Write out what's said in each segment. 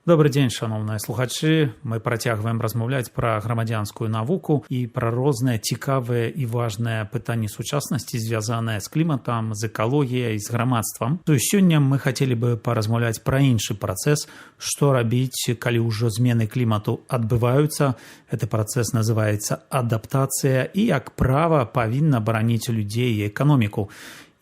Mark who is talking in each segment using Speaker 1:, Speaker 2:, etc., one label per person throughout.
Speaker 1: Добрый дзень, шановныя слухачы. Мы працягваем размаўляць пра грамадзянскую навуку і пра розныя цікавыя і важныя пытанні сучаснасці, звязаныя з кліматам, з экалогіяй, з грамадствам. То есть сёння мы хацелі бы паразмаўляць пра іншы працэс, што рабіць, калі ўжо змены клімату адбываюцца. Гэты працэс называецца адаптацыя і, як права, павінна бараніць людзей і эканоміку.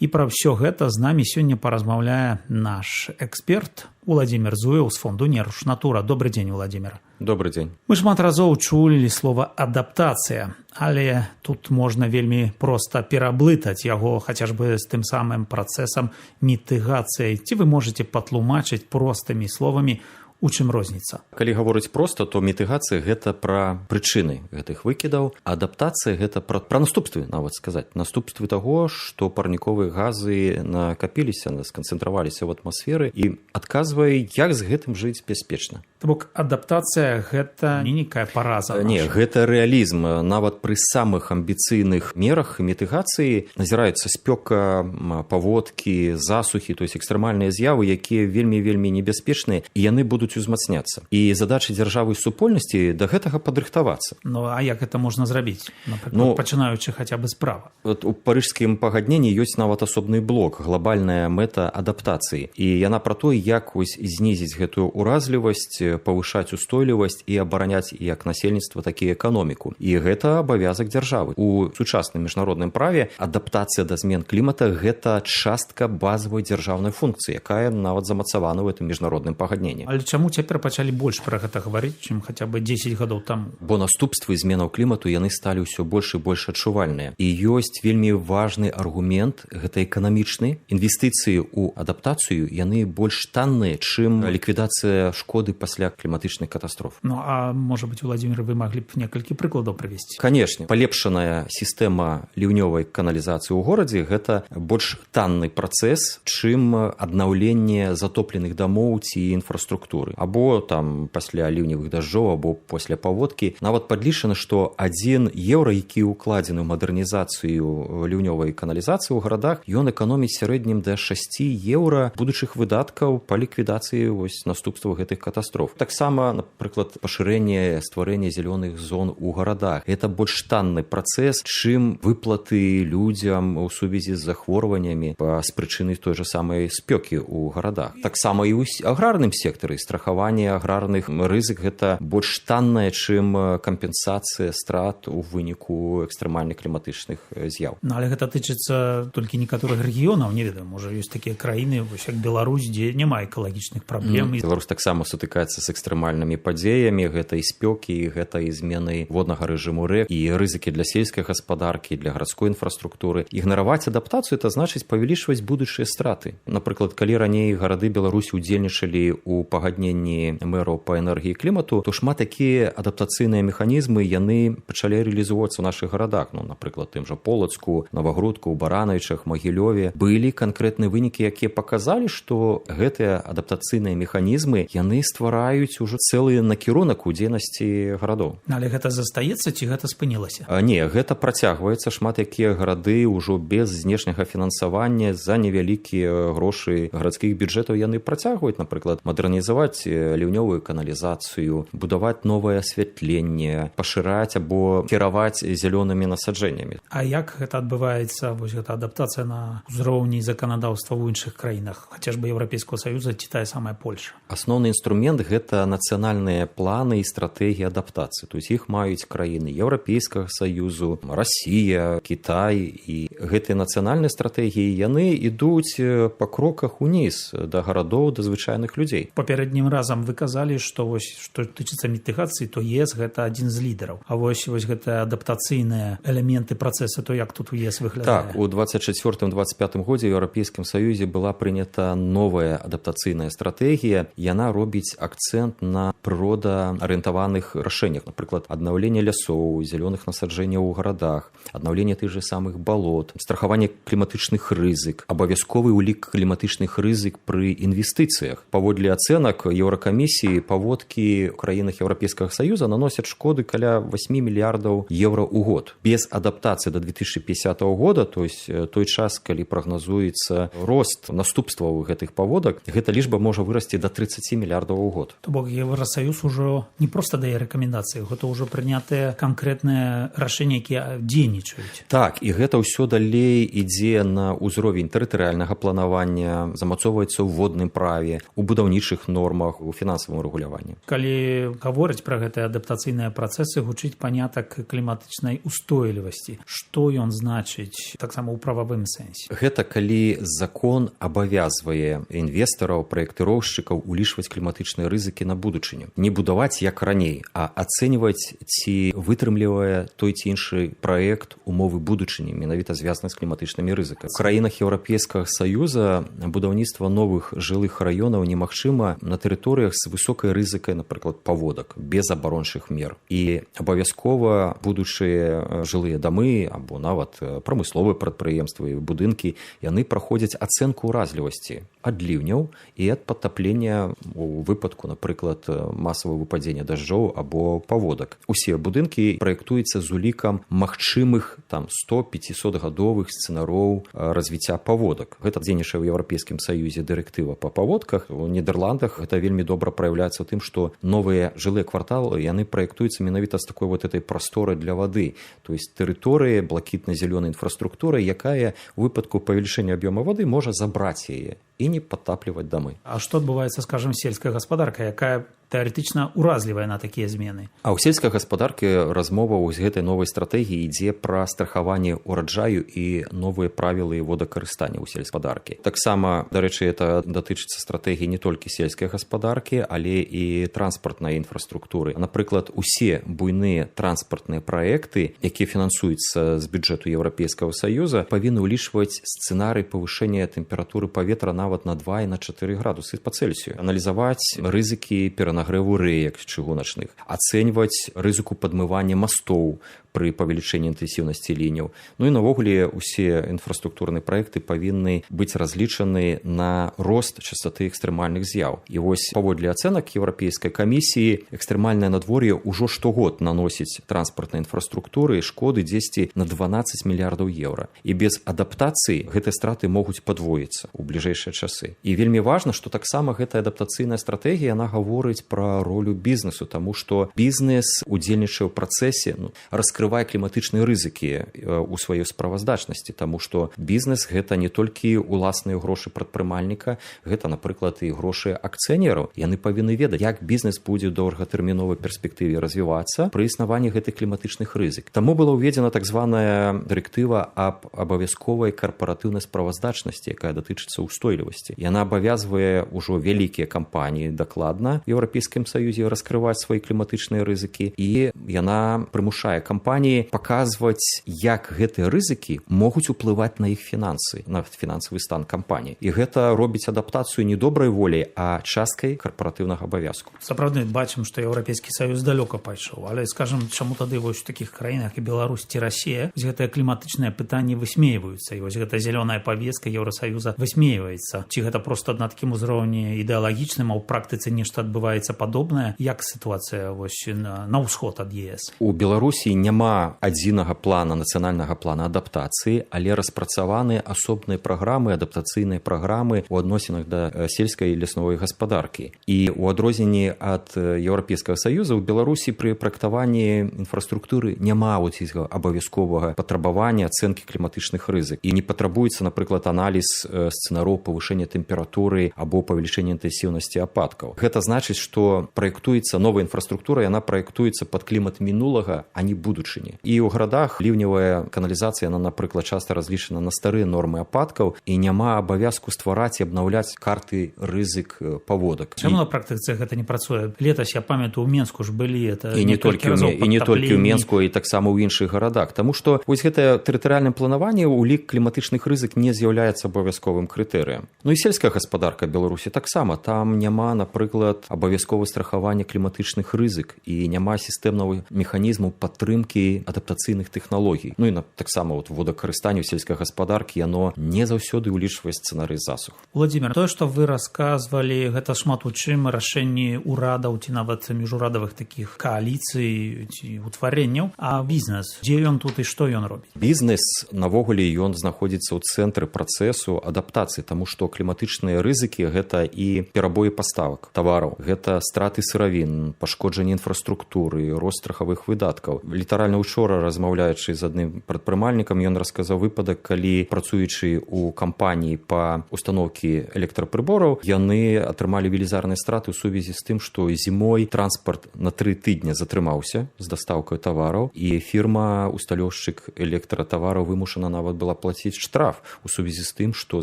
Speaker 1: І пра ўсё гэта з намі сёння паразмаўляе наш эксперт Владимир Зуеў з фонду «Неруш Натура». Добрый дзень, Владимир.
Speaker 2: Добрый дзень.
Speaker 1: Мы шмат разоў чулі слова «адаптацыя», але тут можна вельмі проста пераблытаць яго хаця ж бы з тым самым працэсам мітыгацыяй. Ці вы можаце патлумачыць простымі словамі, у чым розніца?
Speaker 2: Калі гаворыць проста, то мітыгацыя гэта пра прычыны гэтых выкідаў, а адаптацыя гэта пра наступствы, нават сказаць, наступствы таго, што парніковыя газы накапіліся, сканцэнтраваліся ў атмасферы і адказвае, як з гэтым жыць бяспечна.
Speaker 1: То бок адаптацыя гэта не нейкая параза.
Speaker 2: Не, гэта рэалізм. Нават пры самых амбіцыйных мерах мітыгацыі назіраюцца спёка, паводкі, засухі, то есть экстрэмальныя з'явы, якія вельмі небяспечныя, і яны будуць узмацняцца. І задача дзяржавы і супольнасці да гэтага падрыхтавацца.
Speaker 1: Ну, а як гэта можна зрабіць? Напрыклад, пачынаючы хаця бы справа.
Speaker 2: Вот у парыжскім пагадненні ёсць нават асобны блок, глобальная мэта адаптацыі. І яна пра то, як знізіць гэтую уразлівасць, павышаць устойлівасць і абараняць як насельніцтва, так і эканоміку. І гэта абавязак дзяржавы. У сучасным міжнародным праве адаптацыя да змен клімата гэта частка базавай дзяржаўнай функцыі, якая нават замацавана ў гэтым міжнародным пагадненні.
Speaker 1: Але чаму цяпер пачалі больш пра гэта гаварыць, чым хаця бы 10 гадоў таму?
Speaker 2: Бо наступствы зменаў клімату яны сталі ўсё больш і больш адчувальныя. І ёсць вельмі важны аргумент, гэта эканамічны. Інвестыцыі ў адаптацыю яны больш танныя, чым ліквідацыя шкоды пасля кліматычных катастроф.
Speaker 1: Ну, а можа быць, Владимир, вы маглі б некалькі прыкладаў прывесці?
Speaker 2: Канешне, палепшаная сістэма ліўнёвай каналізацыі ў горадзе гэта больш танны працэс, чым аднаўленне затопленых дамоў ці інфраструктуры. Або там пасля ліўневых дажджоў, або пасля паводкі. Нават падлічана, што 1 еўра, які ўкладзены ў мадэрнізацыю ліўнёвай каналізацыі ў гарадах, ён эканоміць сярэднім да 6 еўра будучых выдаткаў па ліквідацыі наступстваў гэтых катастроф. Таксама, напрыклад, пашырэнне, стварэнне зялёных зон у гарадах. Гэта больш танны працэс, чым выплаты людзям у сувязі з захворваннямі з прычыны той жа самай спёкі ў гарадах. Таксама і ў аграрным сектары страхаванне аграрных рызык гэта больш таннае, чым кампенсацыя страт у выніку экстрэмальных кліматычных з'яў.
Speaker 1: Ну, але гэта тычыцца толькі некаторых рэгіёнаў, не ведаю, можа ёсць такія краіны, як Беларусь, дзе няма экалагічных праблем.
Speaker 2: Беларусь таксама сутыкаецца з экстрэмальнымі падзеямі, гэта і спёкі, і гэта і змены воднага рэжыму рэк, і рызыкі для сельскай гаспадаркі, для гарадской інфраструктуры. Ігнараваць адаптацыю это значыць павялічваць будучыя страты. Напрыклад, калі раней гарады Беларусі удзельнічалі ў пагадненні мэраў па энергіі і клімату, то шмат такія адаптацыйныя механізмы яны пачалі рэалізоўвацца ў нашых гарадах. Ну, напрыклад, тым жа Полацку, Навагрудку, Баранавічах, Магілёве. Былі канкрэтныя вынікі, якія паказалі, што гэтыя адаптацыйныя механізмы яны ствараюць ужо цэлы накірунак у дзейнасці гарадоў.
Speaker 1: Але гэта застаецца ці гэта спынілася?
Speaker 2: Не, гэта працягваецца. Шмат якія гарады ўжо без знешняга фінансавання за невялікія грошы гарадскіх бюджэтаў яны працягваюць, напрыклад, мадэрнізаваць ліўнёвую каналізацыю, будаваць новае асвятленне, пашыраць або кіраваць зялёнымі насаджэннямі.
Speaker 1: А як гэта адбываецца, гэта адаптацыя на ўзроўні заканадаўства ў іншых краінах, хаця ж бы Еўрапейскага Саюза ці тая самая Польша?
Speaker 2: Асноўны інструмент гэта нацыянальныя планы і стратэгіі адаптацыі. То есть іх маюць краіны Еўрапейскага Саюзу, Расія, Кітай, і гэтыя нацыянальныя стратэгіі яны ідуць па кроках уніз да гарадоў, да звычайных людзей.
Speaker 1: Папярэднім разам вы казалі, што што тычыцца мітыгацыі, то ЕС гэта адзін з лідараў. А вось гэтыя адаптацыйныя элементы працэса, то як тут у ЕС выглядае?
Speaker 2: Так, у 24-25 годзе ў Еўрапейскім Саюзе была прынята новая адаптацыйная стратэгія. Яна робіць акцэнт на прырода-арыентаваных рашэннях. Напрыклад, аднаўленне лясоў, зялёных насаджэнняў у гарадах, аднаўленне тых же самых балот, страхаванне кліматычных рызык, абавязковы ўлік кліматычных рызык пры інвестыцыях. Паводле ацэнак Еўракамісіі паводкі ў краінах Еўрапейскага Саюза наносяць шкоды каля 8 мільярдаў еўра ў год. Без адаптацыі до 2050 года, то есть той час, калі прагназуецца рост наступстваў гэтых паводак, гэта лічба можа вырасці до 30 мільярдаў у год.
Speaker 1: То бок Еўрасаюз ужо не проста дае рэкамендацыі, гэта ўжо прынятыя канкрэтныя рашэнні, якія дзейнічаюць.
Speaker 2: Так, і гэта ўсё далей ідзе на ўзровень тэрытарыяльнага планавання, замацоўваецца ў водным праве, у будаўнічых нормах, у фінансавым рэгуляванні.
Speaker 1: Калі гавораць пра гэтыя адаптацыйныя працэсы, гучыць панятак кліматычнай устойлівасці. Што ён значыць таксама ў прававым сэнсе?
Speaker 2: Гэта калі закон абавязвае інвестараў, праектыроўшчыкаў улічваць кліматычныя рызыкі на будучыню. Не будаваць як раней, а ацэньваць, ці вытрымлівае той ці іншы праект умовы будучыні, менавіта звязаны з кліматычнымі рызыкамі. У краінах Еўрапейскага Саюза будаўніцтва новых жылых раёнаў немагчыма на тэрыторыях з высокай рызыкай, напрыклад, паводак, без абарончых мер. І абавязкова будучыя жылыя дамы або нават прамысловыя прадпрыемствы і будынкі, яны праходзяць ацэнку ўразлівасці ад ліўняў і ад падтаплення у выпадку, напрыклад, масавага выпадзення дажджоў або паводак. Усе будынкі праектуюцца з улікам магчымых 100-500гадовых сцэнароў развіцця паводак. Гэта дзейнічае ў Еўрапейскім Саюзе дырэктыва па паводках. У Нідерландах гэта вельмі добра праяўляецца ў тым, што новыя жылыя кварталы, яны праектуюцца менавіта з такой вот этой прасторы для вады, то есть тэрыторыі блакітна-зялёнай інфраструктуры, якая у выпадку павелічэння аб'ёма вады можа забраць яе і не падтапліваць дамы.
Speaker 1: А што адбываецца, скажам, сельская гаспадарка, якая тэарэтычна ўразлівая на такія змены?
Speaker 2: А ў сельскай гаспадаркі размова з гэтай новай стратэгіі ідзе пра страхаванне ураджаю і новыя правілы водакарыстання ў сельгаспадаркі. Таксама, дарэчы, это датычыцца стратэгіі не толькі сельскай гаспадаркі, але і транспартнай інфраструктуры. Напрыклад, усе буйныя транспартныя праекты, якія фінансуюцца з бюджэту Еўрапейскага Саюза, павінны ўлічваць сцэнарый павышэння тэмпературы паветра нават на 2 і на 4 градусы па Цельсію. Аналізаваць рызыкі перанагрэву рэек чыгуначных, ацэньваць рызыку падмывання мастоў пры павелічэнні інтэнсіўнасці ліняў. Ну і навогуле усе інфраструктурныя праекты павінны быць разлічаны на рост частоты экстрэмальных з'яў. І вось паводле ацэнак Еўрапейскай камісіі экстрэмальнае надвор'е ўжо штогод наносіць транспартнай інфраструктуры шкоды дзесьці на 12 мільярдаў еўра. І без адаптацыі гэтыя страты могуць падвоіцца ў бліжэйшыя часы. І вельмі важна, што таксама гэтая адаптацыйная стратэгія, яна гаворыць пра ролю бізнесу, таму што бізнес удзельнічае ў працэсе, раскрывае кліматычныя рызыкі у сваёй справаздачнасці, таму што бізнес гэта не толькі уласныя грошы прадпрымальніка, гэта, напрыклад, і грошы акцыянераў. Яны павінны ведаць, як бізнес будзе ў доўгатэрміновай перспектыве развівацца пры існаванні гэтых кліматычных рызык. Таму была ўведзена так званая дырэктыва аб абавязковай карпаратыўнай справаздачнасці, якая датычыцца ўстойлівасці. Яна абавязвае ўжо вялікія кампаніі дакладна в Еўрапейскім Саюзе раскрываць свае кліматычныя рызыкі, і яна прымушае кампаніі паказваць, як гэтыя рызыкі могуць уплываць на іх фінансы, на фінансавы стан кампаніі. І гэта робіць адаптацыю не добрай воляй, а часткай карпаратыўнага абавязку.
Speaker 1: Сапраўды бачым, што Еўрапейскі Саюз далёка пайшоў, але, скажам, чаму тады вось у такіх краінах і Беларусь ці Расія гэтыя кліматычныя пытанні высмейваюцца, і вось гэта зялёная павестка Еўрасаюза высмейваецца? Ці гэта проста на такім узроўні ідэалагічным, а ў практыцы нешта адбываецца падобнае? Як сітуацыя вось на ўсход ад ЕС?
Speaker 2: У Беларусі няма адзінага плана, нацыянальнага плана адаптацыі, але распрацаваны асобныя праграмы, адаптацыйныя праграмы ў адносінах да сельскай і лясновай гаспадаркі. І ў адрозненні ад Еўрапейскага Саюза ў Беларусі пры праектаванні інфраструктуры няма абавязковага патрабавання ацэнкі кліматычных рызык. І не патрабуецца, напрыклад, аналіз сцэнароў павышэння тэмпературы або павелічэння інтэнсіўнасці ападкаў. Гэта значыць, што праектуецца новая інфраструктура, яна праектуецца пад клімат мінулага, а не будучыні. І ў гарадах ліўневая каналізацыя, яна, напрыклад, часта разлічана на старыя нормы ападкаў, і няма абавязку ствараць і абнаўляць карты рызык паводак.
Speaker 1: Чаму на практыцы гэта не працуе? Летась, я памятаю, у Менску ж былі это
Speaker 2: і не толькі ў Менску, і таксама ў іншых гарадах. Таму што вось гэтае тэрытарыяльнае планаванне ў лік кліматычных рызык не з'яўляецца абавязковым крытэрыем. Ну і сельская гаспадарка Беларусі таксама. Там няма, напрыклад, абавязковага страхавання кліматычных рызык і няма сістэмнага механізму падтрымкі некалькі адаптацыйных тэхналогій. Ну і таксама водакарыстанне ў сельскай гаспадаркі яно не заўсёды ўлічвае сцэнарый засух.
Speaker 1: Владимир, тое, што вы расказвалі, гэта шмат у чым рашэнні ўрадаў ці нават міжурадавых такіх кааліцый ці утварэнняў. А бізнес, дзе ён тут і што ён робіць?
Speaker 2: Бізнес навогуле ён знаходзіцца ў цэнтры працэсу адаптацыі, таму што кліматычныя рызыкі гэта і перабоі паставак тавараў, гэта страты сыравін, пашкоджанне інфраструктуры, рост страхавых выдаткаў. Літаральна учора, размаўляючы з адным прадпрымальнікам, ён расказаў выпадак, калі працуючы ў кампаніі па установкі электрапрыбораў, яны атрымалі велізарныя страты ў сувязі з тым, што зімой транспарт на 3 тыдні затрымаўся з дастаўкай тавараў, і фірма-усталёўшчык электратавараў вымушана нават была плаціць штраф у сувязі з тым, што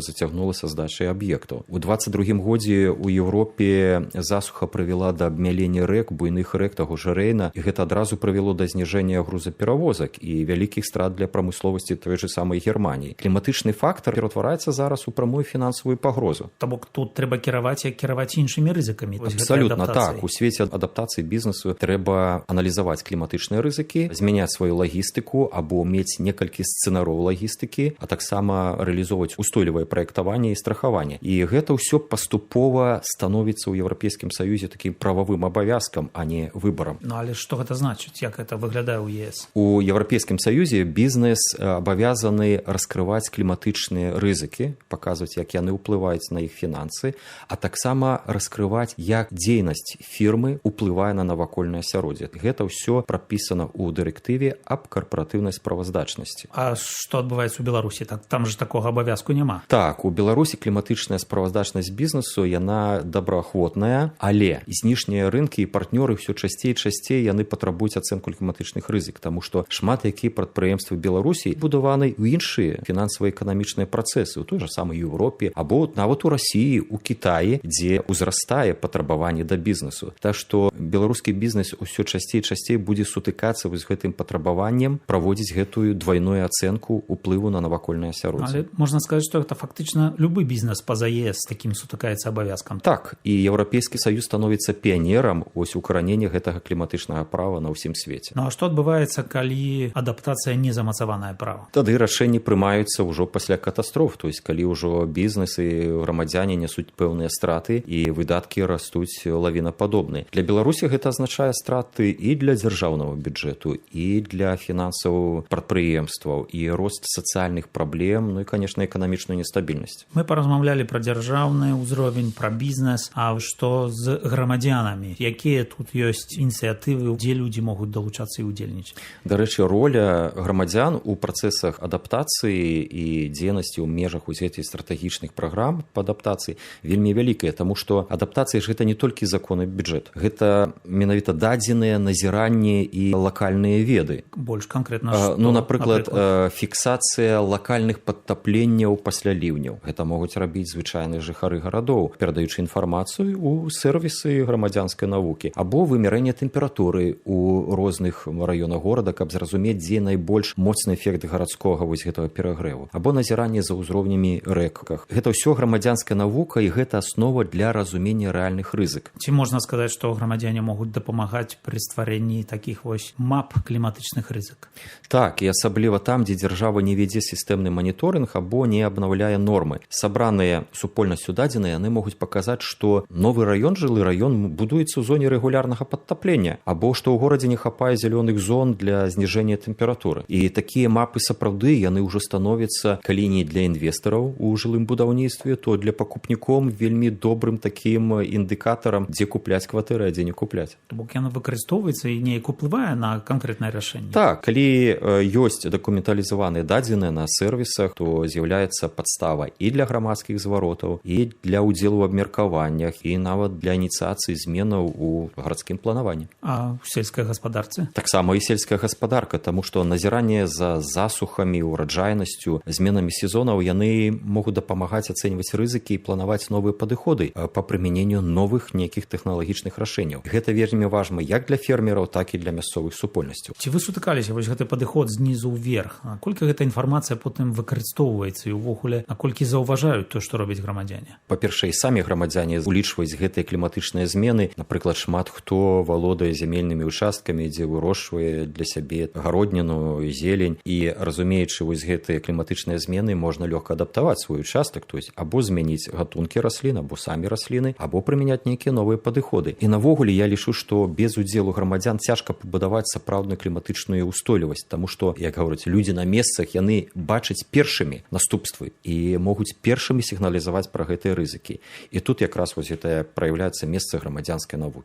Speaker 2: зацягнулася здачай аб'ектаў. У 22 годзе ў Еўропе засуха прывяла да абмялення рэк, буйных рэк таго ж Рэйна, і гэта адразу прывяло да зніжэння грузаперавозак і вялікіх страт для прамысловасці той же самай Германіі. Кліматычны фактар ператвараецца зараз у прамую фінансавую пагрозу.
Speaker 1: То бок тут трэба кіраваць, як кіраваць іншымі рызыкамі.
Speaker 2: Абсалютна так. У свеце адаптацыі бізнесу трэба аналізаваць кліматычныя рызыкі, змяняць сваю лагістыку або мець некалькі сцэнароў лагістыкі, а таксама рэалізоўваць устойлівае праектаванне і страхаванне. І гэта ўсё паступова становіцца ў Еўрапейскім Саюзе такім прававым абавязкам, а не выбарам.
Speaker 1: Ну, але што гэта значыць? Як гэта выглядае ў ЕС?
Speaker 2: У Еўрапейскім Саюзе бізнес абавязаны раскрываць кліматычныя рызыкі, паказваць, як яны ўплываюць на іх фінансы, а таксама раскрываць, як дзейнасць фірмы ўплывае на навакольнае асяроддзе. Гэта ўсё прапісана ў дырэктыве аб карпаратыўнай справаздачнасці.
Speaker 1: А што адбываецца ў Беларусі? Там же такога абавязку няма.
Speaker 2: Так, у Беларусі кліматычная справаздачнасць бізнесу, яна добраахвотная, але знешнія рынкі і партнёры ўсё часцей і часцей яны патрабуюць ацэнку кліматычных рызык, таму што шмат якія прадпрыемствы Беларусі будаваны ў іншыя фінансава-эканамічныя працэсы, у той жа самай Еўропе, або нават у Расіі, у Кітаі, дзе ўзрастае патрабаванне да бізнесу. Так што беларускі бізнес усё часцей і часцей будзе сутыкацца з гэтым патрабаваннем праводзіць гэтую двойную ацэнку ўплыву на навакольнае асяроддзе.
Speaker 1: Але можна сказаць, што гэта фактычна любы бізнес па-за ЕС такім сутыкаецца абавязкам.
Speaker 2: Так, і Еўрапейскі Саюз становіцца піянерам укаранення гэтага кліматычнага права на ўсім свеце.
Speaker 1: Ну а што адбываецца, калі адаптацыя не замацаванае права?
Speaker 2: Тады рашэнні прымаюцца ўжо пасля катастроф, то есть калі ўжо бізнес і грамадзяне нясуць пэўныя страты і выдаткі растуць лавінападобныя. Для Беларусі гэта азначае страты і для дзяржаўнага бюджэту, і для фінансаў прадпрыемстваў, і рост сацыяльных праблем, ну і, конечно, эканамічную нестабільнасць.
Speaker 1: Мы паразмаўлялі пра дзяржаўны ўзровень, пра бізнес, а што з грамадзянамі? Якія тут ёсць ініцыятывы, дзе людзі могуць далучацца і ўдзельнічаць?
Speaker 2: Дарэчы, роля грамадзян у працэсах адаптацыі і дзейнасці ў межах узяцця стратэгічных праграм па адаптацыі вельмі вялікая, таму што адаптацыя ж гэта не толькі законы бюджэт. Гэта менавіта дадзеныя, назіранні і лакальныя веды.
Speaker 1: Больш канкрэтна што?
Speaker 2: Ну, напрыклад, фіксацыя лакальных падтапленняў пасля ліўняў. Гэта могуць рабіць звычайныя жыхары гарадоў, перадаючы інфармацыю ў сервісы грамадзянскай навукі, або вымярэнне тэмпературы ў розных раёнах горада, каб зразумець, дзе найбольш моцны эфект гарадскога вось гэтага перагрэву, або назіранне за ўзроўнямі рэках. Гэта ўсё грамадзянская навука, і гэта аснова для разумення рэальных рызык.
Speaker 1: Ці можна сказаць, што грамадзяне могуць дапамагаць пры стварэнні такіх вось мап кліматычных рызык?
Speaker 2: Так, і асабліва там, дзе дзяржава не вядзе сістэмны маніторынг або не абнаўляе нормы. Сабраныя супольнасцю дадзеныя, яны могуць паказаць, што новы раён, жылы раён будуецца ў зоне рэгулярнага падтаплення, або што ў горадзе не хапае зялёных зон для зніжэння тэмпературы. І такія мапы сапраўды яны ўжо становяцца, калі не для інвестараў у жылым будаўніцтве, то для пакупніком вельмі добрым такім індыкатарам, дзе купляць кватэры, а дзе не купляць.
Speaker 1: То бок яна выкарыстоўваецца і неяк уплывае на канкрэтнае рашэнне?
Speaker 2: Так, калі ёсць дакументалізаваныя дадзеныя на сервісах, то з'яўляецца падстава і для грамадскіх зваротаў, і для ўдзелу ў абмеркаваннях, і нават для ініцыяцыі зменаў у гарадскім планаванні.
Speaker 1: А ў сельскай гаспадарцы?
Speaker 2: Таксама і сельская гаспадарка, таму што назіранне за засухамі, ураджайнасцю, зменамі сезонаў, яны могуць дапамагаць ацэньваць рызыкі і планаваць новыя падыходы па прымяненню новых нейкіх тэхналагічных рашэнняў. Гэта вельмі важна як для фермераў, так і для мясцовых супольнасцяў.
Speaker 1: Ці вы сутыкаліся вось гэты падыход знізу ўверх? Наколькі гэта інфармацыя потым выкарыстоўваецца і ўвогуле, наколькі заўважаюць то, што робяць грамадзяне?
Speaker 2: Па-першае, самі грамадзяне улічваюць гэтыя кліматычныя змены. Напрыклад, шмат хто валодае зямельнымі участкамі, дзе вырошчвае для сябе гародніну, зелень, і разумеючы вось гэтыя кліматычныя змены, можна лёгка адаптаваць свой участак, то есть або змяніць гатункі раслін, або самі расліны, або прымяняць нейкія новыя падыходы. І навогуле я лічу, што без удзелу грамадзян цяжка пабудаваць сапраўдную кліматычную устойлівасць, таму што, як гавораць, людзі на месцах, яны бачаць першымі наступствы і могуць першымі сігналізаваць пра гэтыя рызыкі. І тут якраз вось гэта праяўляецца месца грамадзянскай навукі.